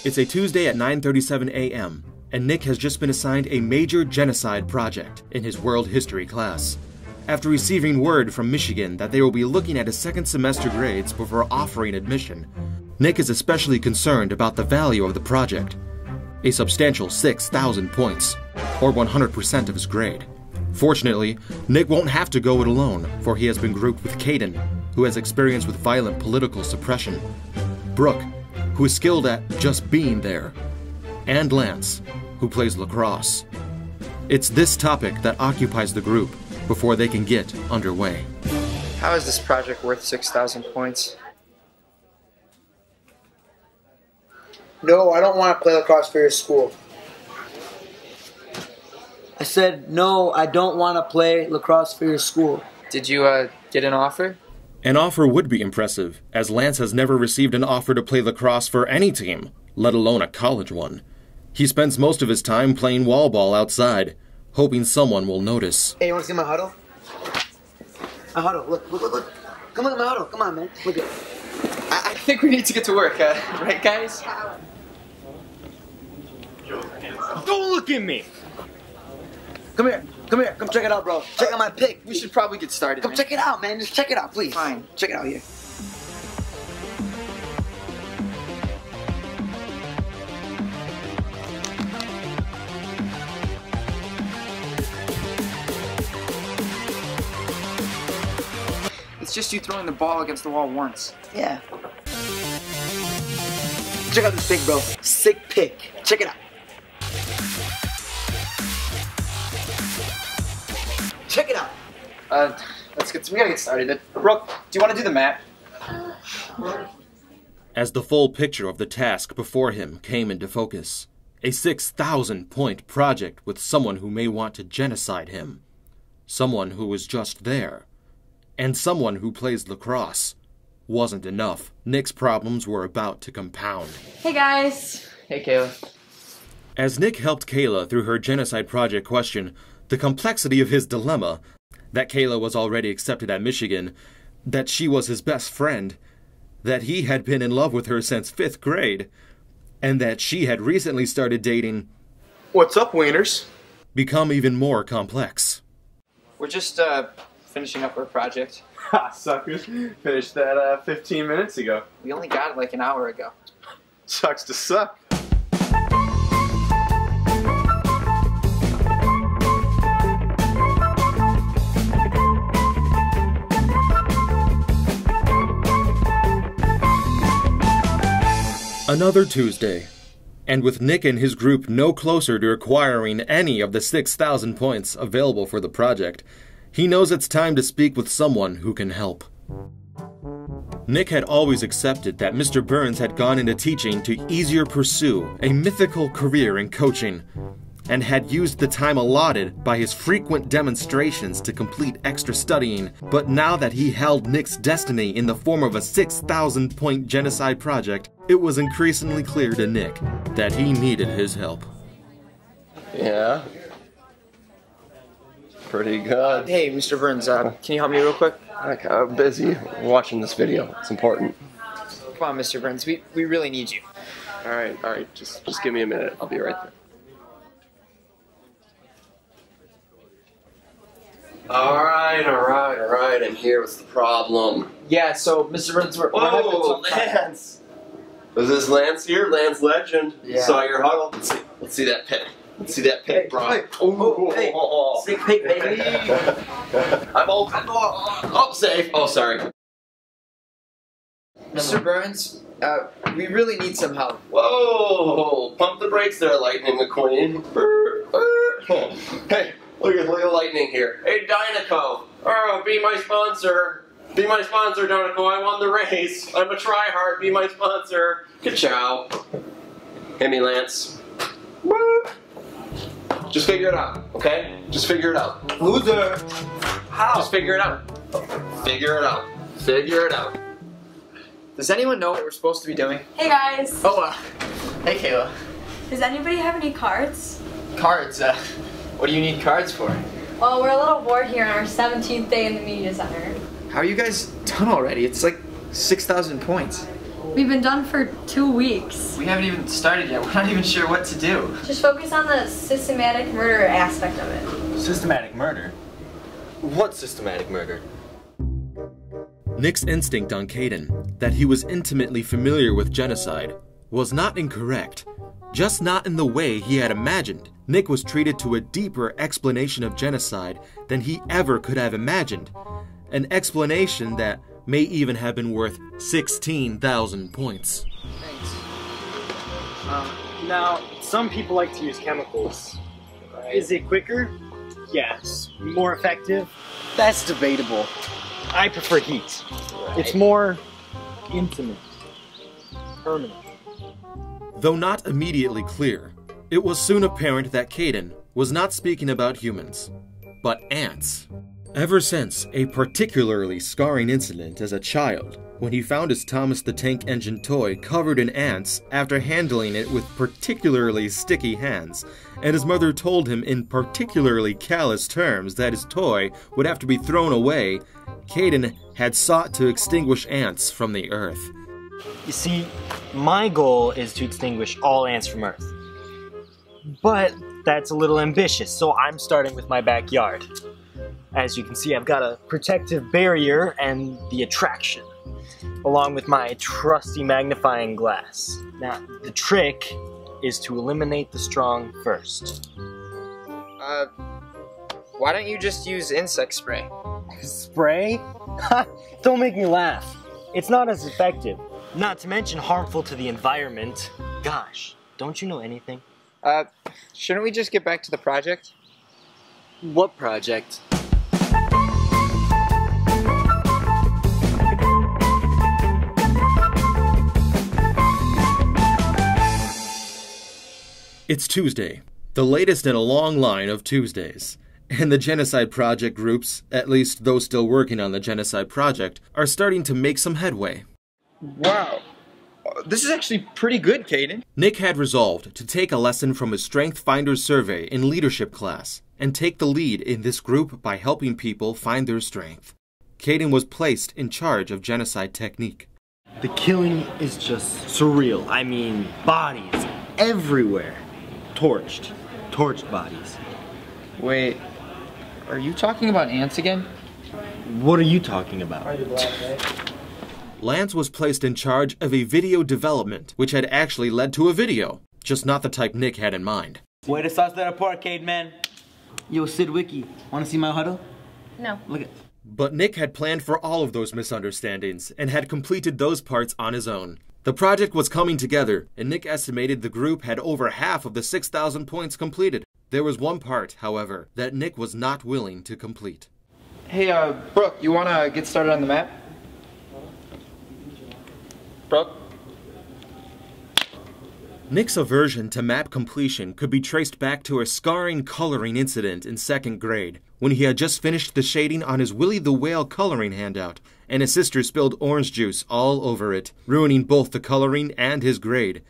It's a Tuesday at 9:37 a.m., and Nick has just been assigned a major genocide project in his world history class. After receiving word from Michigan that they will be looking at his second semester grades before offering admission, Nick is especially concerned about the value of the project. A substantial 6,000 points, or 100% of his grade. Fortunately, Nick won't have to go it alone, for he has been grouped with Kaden, who has experience with violent political suppression, Brooke, who is skilled at just being there, and Lance, who plays lacrosse. It's this topic that occupies the group before they can get underway. How is this project worth 6,000 points? No, I don't want to play lacrosse for your school. I said, no, I don't want to play lacrosse for your school. Did you get an offer? An offer would be impressive, as Lance has never received an offer to play lacrosse for any team, let alone a college one. He spends most of his time playing wall ball outside, hoping someone will notice. Hey, you want to see my huddle? My huddle, look. Come on, my huddle, come on, man. Look at it. I think we need to get to work, right guys? Don't look at me! Come here, come check it out, bro. Check out my pick. We should probably get started. Come check it out, man. Just check it out, please. Fine. Check it out here. It's just you throwing the ball against the wall once. Yeah. Check out this pick, bro. Sick pick. Check it out. Check it out. We gotta get started. Brooke, do you want to do the map? As the full picture of the task before him came into focus, a 6,000-point project with someone who may want to genocide him, someone who was just there, and someone who plays lacrosse, wasn't enough. Nick's problems were about to compound. Hey guys! Hey Kayla. As Nick helped Kayla through her genocide project question, the complexity of his dilemma, that Kayla was already accepted at Michigan, that she was his best friend, that he had been in love with her since 5th grade, and that she had recently started dating, What's up, wieners? become even more complex. We're just finishing up our project. Ha, suckers. Finished that 15 minutes ago. We only got it like an hour ago. Sucks to suck. Another Tuesday, and with Nick and his group no closer to acquiring any of the 6,000 points available for the project, he knows it's time to speak with someone who can help. Nick had always accepted that Mr. Burns had gone into teaching to easier pursue a mythical career in coaching, and had used the time allotted by his frequent demonstrations to complete extra studying, but now that he held Nick's destiny in the form of a 6,000-point genocide project, it was increasingly clear to Nick that he needed his help. Yeah. Pretty good. Hey, Mr. Burns, can you help me real quick? I'm busy watching this video. It's important. Come on, Mr. Burns, we really need you. Alright. Just give me a minute. I'll be right there. Alright, I'm here. What's the problem? Yeah, so, Mr. Burns, we're having a Whoa, tough time. Lance! Is this Lance here? Lance Legend. Yeah. Saw your huddle. Let's see that pick. Let's see that pick, bro. Hey, hey, sick pick, baby. I'm safe. Oh, sorry. Mr. Burns, we really need some help. Whoa! Pump the brakes there, Lightning McQueen. Hey, look at Lightning here. Hey, Dynaco. Oh, be my sponsor. Be my sponsor, Dynaco. I won the race. I'm a tryhard. Be my sponsor. Ka-chow. Hit me, Lance. Woo. Just figure it out, okay? Just figure it out. Loser. How? Just figure it out. Figure it out. Figure it out. Does anyone know what we're supposed to be doing? Hey guys! Oh, hey Kayla. Does anybody have any cards? Cards, what do you need cards for? Well, we're a little bored here on our 17th day in the media center. How are you guys done already? It's like 6,000 points. We've been done for 2 weeks. We haven't even started yet. We're not even sure what to do. Just focus on the systematic murder aspect of it. Systematic murder? What systematic murder? Nick's instinct on Kaden, that he was intimately familiar with genocide, was not incorrect, just not in the way he had imagined. Nick was treated to a deeper explanation of genocide than he ever could have imagined, an explanation that may even have been worth 16,000 points. Thanks. Now, some people like to use chemicals. Is it quicker? Yes. More effective? That's debatable. I prefer heat. It's more intimate. Permanent. Though not immediately clear, it was soon apparent that Kaden was not speaking about humans, but ants. Ever since a particularly scarring incident as a child, when he found his Thomas the Tank Engine toy covered in ants after handling it with particularly sticky hands, and his mother told him in particularly callous terms that his toy would have to be thrown away, Kaden had sought to extinguish ants from the earth. You see, my goal is to extinguish all ants from Earth. But that's a little ambitious, so I'm starting with my backyard. As you can see, I've got a protective barrier and the attraction, along with my trusty magnifying glass. Now, the trick is to eliminate the strong first. Why don't you just use insect spray? Spray? Ha! Don't make me laugh. It's not as effective. Not to mention harmful to the environment. Gosh, don't you know anything? Shouldn't we just get back to the project? What project? It's Tuesday, the latest in a long line of Tuesdays, and the Genocide Project groups, at least those still working on the Genocide Project, are starting to make some headway. Wow. This is actually pretty good, Kaden. Nick had resolved to take a lesson from his Strength Finders survey in leadership class and take the lead in this group by helping people find their strength. Kaden was placed in charge of genocide technique. The killing is just surreal. I mean, bodies everywhere. Torched bodies. Wait, are you talking about ants again? What are you talking about? Lance was placed in charge of a video development, which had actually led to a video, just not the type Nick had in mind. Way to sauce that apart, Cade, man. Yo, Sid Wiki, wanna see my huddle? No. Look at. But Nick had planned for all of those misunderstandings and had completed those parts on his own. The project was coming together, and Nick estimated the group had over half of the 6,000 points completed. There was one part, however, that Nick was not willing to complete. Hey, Brooke, you wanna get started on the map? Brooke? Nick's aversion to map completion could be traced back to a scarring coloring incident in 2nd grade, when he had just finished the shading on his Willie the Whale coloring handout, and his sister spilled orange juice all over it, ruining both the coloring and his grade.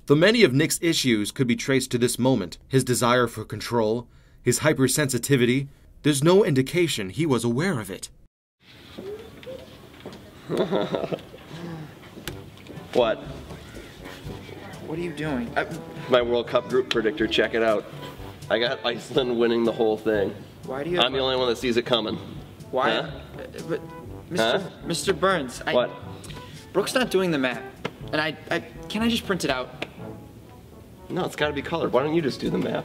Though many of Nick's issues could be traced to this moment, his desire for control, his hypersensitivity, there's no indication he was aware of it. What? What are you doing? My World Cup group predictor, check it out. I got Iceland winning the whole thing. Why do you have I'm the only one that sees it coming. Why? Huh? But, Huh? Mr. Burns, What? Brooke's not doing the map. And can I just print it out? No, it's gotta be colored. Why don't you just do the map?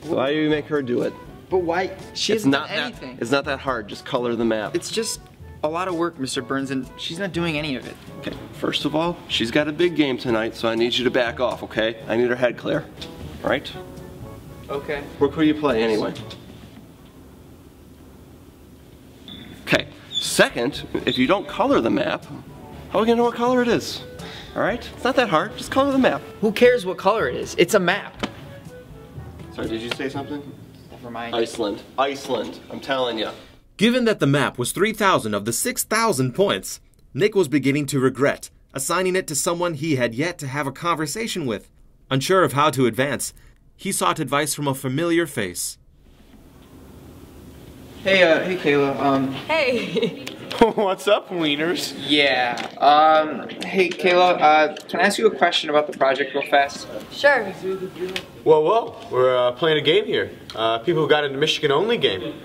Why do you make her do it? But why? She It's hasn't not done anything. that. It's not that hard. Just color the map. It's just a lot of work, Mr. Burns, and she's not doing any of it. Okay. First of all, she's got a big game tonight, so I need you to back off. Okay? I need her head clear. All right? Okay. Brooke, who do you play anyway? Okay. Second, if you don't color the map, how are we gonna know what color it is? All right? It's not that hard. Just color the map. Who cares what color it is? It's a map. Sorry, did you say something? Never mind. Iceland. Iceland. I'm telling you. Given that the map was 3,000 of the 6,000 points, Nick was beginning to regret assigning it to someone he had yet to have a conversation with. Unsure of how to advance, he sought advice from a familiar face. Hey, Kayla, Hey. What's up, wieners? Yeah. Hey, Kayla, can I ask you a question about the project real fast? Sure. Whoa, we're playing a game here. People who got into Michigan only game.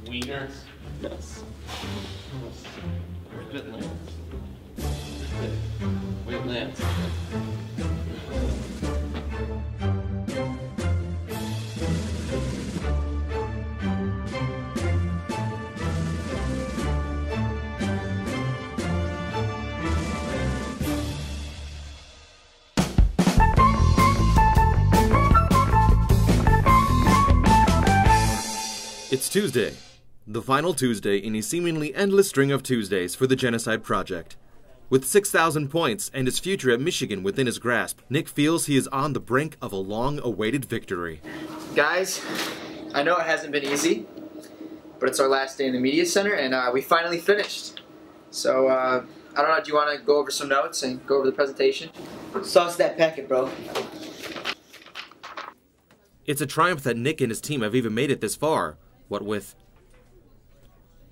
Wieners. Yes. Wait, Lance. Wait, Lance. It's Tuesday, the final Tuesday in a seemingly endless string of Tuesdays for the Genocide Project. With 6,000 points and his future at Michigan within his grasp, Nick feels he is on the brink of a long-awaited victory. Guys, I know it hasn't been easy, but it's our last day in the media center, and we finally finished. So, I don't know, do you want to go over some notes and go over the presentation? Sauce that packet, bro. It's a triumph that Nick and his team have even made it this far. What with...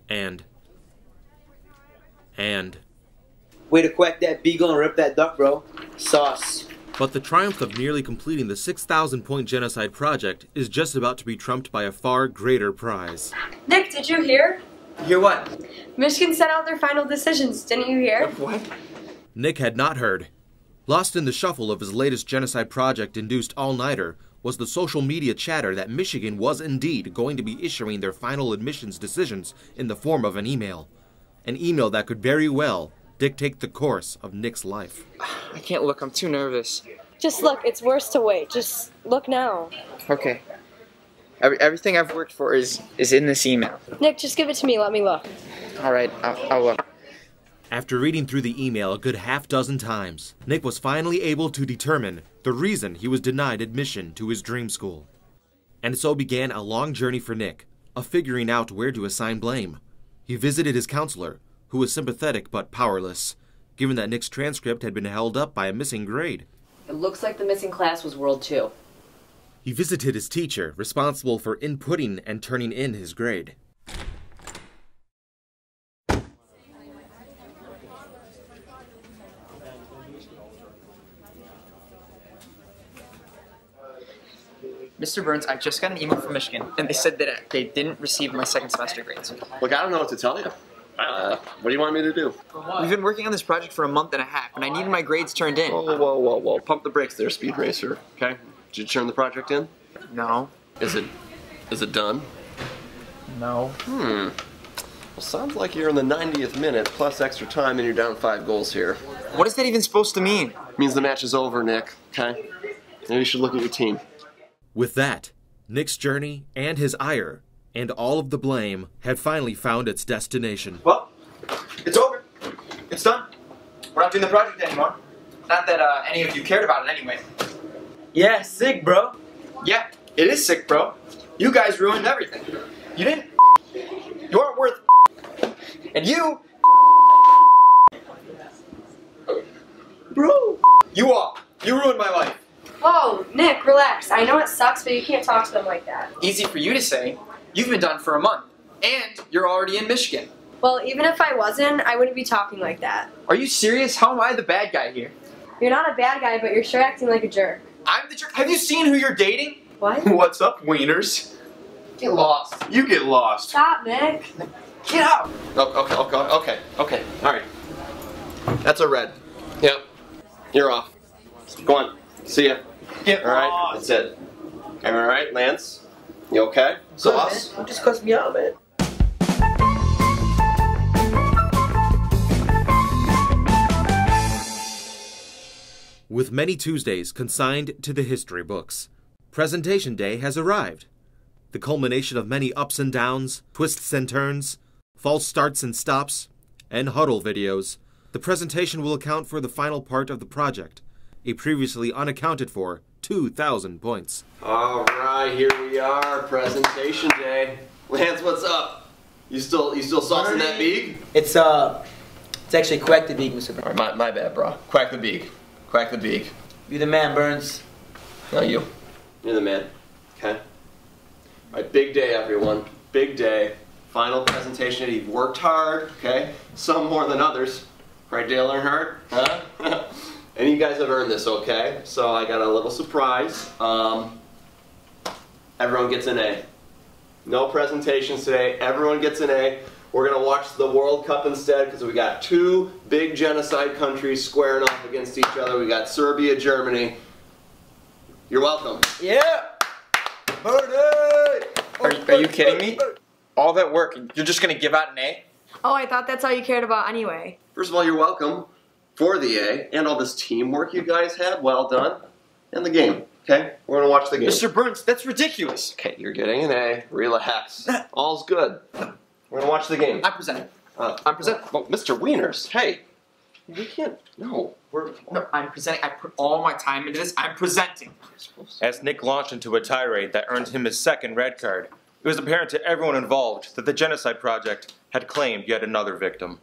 And... Way to quack that beagle and rip that duck, bro. Sauce. But the triumph of nearly completing the 6,000-point Genocide Project is just about to be trumped by a far greater prize. Nick, did you hear? Hear what? Michigan sent out their final decisions. Didn't you hear? What? Nick had not heard. Lost in the shuffle of his latest Genocide Project-induced all-nighter was the social media chatter that Michigan was indeed going to be issuing their final admissions decisions in the form of an email. An email that could very well dictate the course of Nick's life. I can't look, I'm too nervous. Just look, it's worse to wait. Just look now. Okay. Everything I've worked for is in this email. Nick, just give it to me. Let me look. Alright, I'll look. After reading through the email a good half-dozen times, Nick was finally able to determine the reason he was denied admission to his dream school. And so began a long journey for Nick, of figuring out where to assign blame. He visited his counselor, who was sympathetic but powerless, given that Nick's transcript had been held up by a missing grade. It looks like the missing class was World 2. He visited his teacher, responsible for inputting and turning in his grade. Mr. Burns, I just got an email from Michigan, and they said that they didn't receive my second semester grades. Look, I don't know what to tell you. What do you want me to do? We've been working on this project for a month and a half, and I needed my grades turned in. Whoa. Pump the brakes there, Speed Racer. Okay? Did you turn the project in? No. Is it done? No. Well, sounds like you're in the 90th minute, plus extra time, and you're down 5 goals here. What is that even supposed to mean? It means the match is over, Nick. Okay? Maybe you should look at your team. With that, Nick's journey and his ire, and all of the blame, had finally found its destination. Well, it's over. It's done. We're not doing the project anymore. Not that any of you cared about it anyway. Yeah, sick, bro. Yeah, it is sick, bro. You guys ruined everything. You didn't. You aren't worth. And you. Bro. You are. You ruined my life. Whoa, Nick, relax. I know it sucks, but you can't talk to them like that. Easy for you to say. You've been done for a month. And you're already in Michigan. Well, even if I wasn't, I wouldn't be talking like that. Are you serious? How am I the bad guy here? You're not a bad guy, but you're sure acting like a jerk. I'm the jerk. Have you seen who you're dating? What? What's up, wieners? Get lost. You get lost. Stop, Nick. Get out. Okay. All right. That's a red. Yep. You're off. Go on. See ya. Get all right. lost. That's it. All right, Lance. You okay? Sauce? You just cussed me out, man. With many Tuesdays consigned to the history books, Presentation Day has arrived. The culmination of many ups and downs, twists and turns, false starts and stops, and huddle videos, the presentation will account for the final part of the project, a previously unaccounted for 2,000 points. All right, here we are, presentation day. Lance, what's up? You still saucing that beak? It's actually quack the beak, Mr. Burns. All right, my bad, bro. Quack the beak. Quack the beak. You the man, Burns. No, you. You're the man. Okay. All right, big day, everyone. Big day. Final presentation. You've worked hard, okay? Some more than others. Right, Dale Earnhardt? Huh? And you guys have earned this, okay? So I got a little surprise. Everyone gets an A. No presentations today. Everyone gets an A. We're going to watch the World Cup instead because we got two big genocide countries squaring off against each other. We got Serbia, Germany. You're welcome. Yeah! Are you kidding me? All that work, and you're just going to give out an A? Oh, I thought that's all you cared about anyway. First of all, you're welcome for the A and all this teamwork you guys had. Well done. And the game, okay? We're going to watch the game. Mr. Burns, that's ridiculous. Okay, you're getting an A. Relax. All's good. We're going to watch the game. I'm presenting. I'm presenting. Oh, Mr. Wieners, hey. We can't, no. No, I'm presenting. I put all my time into this. I'm presenting. As Nick launched into a tirade that earned him his second red card, it was apparent to everyone involved that the Genocide Project had claimed yet another victim.